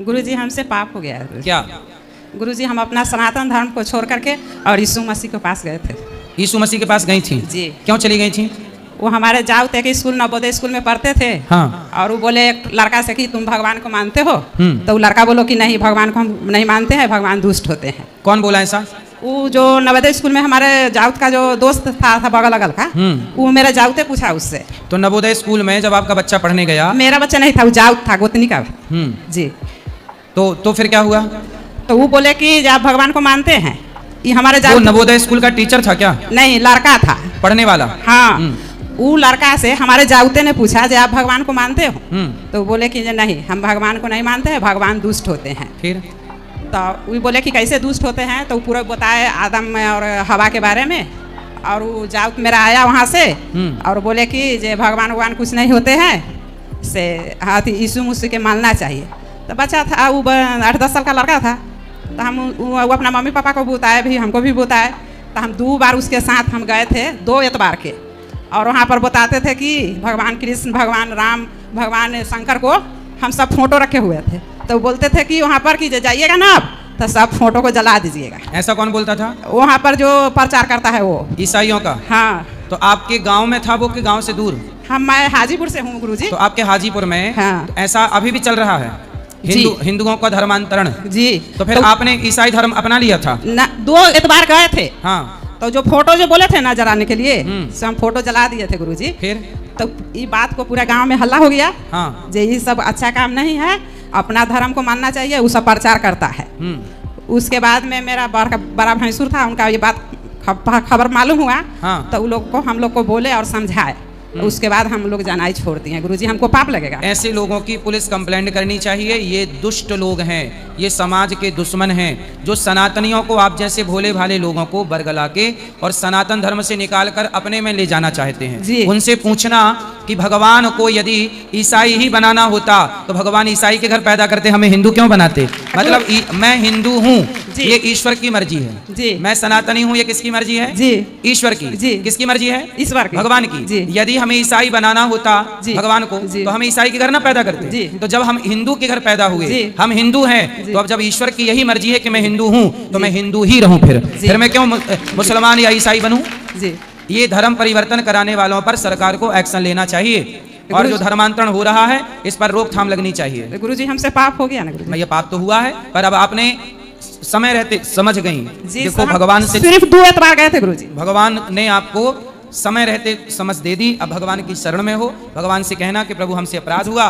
गुरुजी हमसे पाप हो गया है। क्या? गुरुजी हम अपना सनातन धर्म को छोड़ करके और यीशु मसीह के पास गए थे। यीशु मसीह के पास गई थी? जी। क्यों चली गई थी? वो हमारे जाओ थे कि स्कूल नवोदय स्कूल में पढ़ते थे। हाँ। और वो बोले एक लड़का से कि तुम भगवान को मानते हो? तो वो लड़का बोलो कि नहीं, भगवान को हम नहीं मानते हैं, भगवान दुष्ट होते हैं। कौन बोला ऐसा? वो जो नवोदय स्कूल में हमारे जाउत का जो दोस्त था बगल अगल का, वो मेरा जाउते पूछा उससे। तो नवोदय स्कूल में जब आपका बच्चा पढ़ने गया? मेरा बच्चा नहीं था, वो जाउत था, गोतनी का। जी। तो फिर क्या हुआ? तो वो बोले कि आप भगवान को मानते हैं? ये हमारे वो नवोदय स्कूल का टीचर था क्या? नहीं, लड़का था पढ़ने वाला। हाँ। वो लड़का से हमारे जाउते ने पूछा कि आप भगवान को मानते हो? तो बोले कि नहीं, हम भगवान को नहीं मानते हैं, भगवान दुष्ट होते हैं। फिर तो वो बोले कि कैसे दुष्ट होते हैं? तो पूरा बताए आदम और हवा के बारे में। और वो जाउत मेरा आया वहाँ से और बोले कि जे भगवान कुछ नहीं होते हैं, से हाँ यीशु मसीह के मानना चाहिए। तो बच्चा था, वो 8-10 साल का लड़का था। तो हम वो अपना मम्मी पापा को बताए, भी हमको भी बताए। तो हम 2 बार उसके साथ हम गए थे, 2 एतबार के। और वहाँ पर बताते थे कि भगवान कृष्ण, भगवान राम, भगवान शंकर को हम सब फोटो रखे हुए थे। तो बोलते थे कि वहाँ पर कि जाइएगा ना आप, तो सब फोटो को जला दीजिएगा। ऐसा कौन बोलता था? वहाँ पर जो प्रचार करता है वो ईसाइयों का। हाँ। तो आपके गांव में था वो कि गांव से दूर? मैं हाजीपुर से हूँ गुरुजी। तो आपके हाजीपुर में? हाँ। तो ऐसा अभी भी चल रहा है हिंदुओं का धर्मांतरण? जी। तो फिर आपने ईसाई धर्म अपना लिया था? 2 एतबार गए थे। हाँ। तो जो फोटो जो बोले थे ना जलाने के लिए, हम फोटो जला दिए थे गुरुजी। फिर तो ये बात को पूरा गांव में हल्ला हो गया। हाँ। जे ये सब अच्छा काम नहीं है, अपना धर्म को मानना चाहिए, वो सब प्रचार करता है। उसके बाद में मेरा बड़ा भैंसुर था, उनका ये बात खबर मालूम हुआ। हाँ। तो हम लोग को बोले और समझाए। उसके बाद हम लोग जाना ही छोड़ दिए। गुरुजी हमको पाप लगेगा। ऐसे लोगों की पुलिस कंप्लेंट करनी चाहिए। ये दुष्ट लोग हैं, ये समाज के दुश्मन हैं, जो सनातनियों को, आप जैसे भोले भाले लोगों को बरगला के और सनातन धर्म से निकाल कर अपने में ले जाना चाहते हैं। उनसे पूछना कि भगवान को यदि ईसाई ही बनाना होता तो भगवान ईसाई के घर पैदा करते, हमें हिंदू क्यों बनाते? मतलब मैं हिंदू हूँ, ये ईश्वर की मर्जी है जी। मैं सनातनी हूँ, ये किसकी मर्जी है? जी। ईश्वर की। जी। किसकी मर्जी है? ईश्वर की, भगवान की। जी। यदि हमें ईसाई बनाना होता भगवान को, तो हम ईसाई के घर ना पैदा करते। जी। तो जब हम हिंदू के घर पैदा हुए, हम हिंदू हैं, तो अब जब ईश्वर की यही मर्जी है कि मैं हिंदू हूँ, तो मैं हिंदू ही रहूं। फिर मैं क्यों मुसलमान या ईसाई बनूं? जी। ये धर्म परिवर्तन कराने वालों पर सरकार को एक्शन लेना चाहिए, और जो धर्मांतरण हो रहा है इस पर रोकथाम लगनी चाहिए। गुरुजी हमसे पाप हो गया ना गुरुजी? ये पाप तो हुआ है, पर अब आपने समय रहते समझ गई। देखो भगवान से सिर्फ 2 एतबार गए थे गुरुजी। भगवान ने आपको समय रहते समझ दे दी। अब भगवान की शरण में हो, भगवान से कहना कि प्रभु हमसे अपराध हुआ,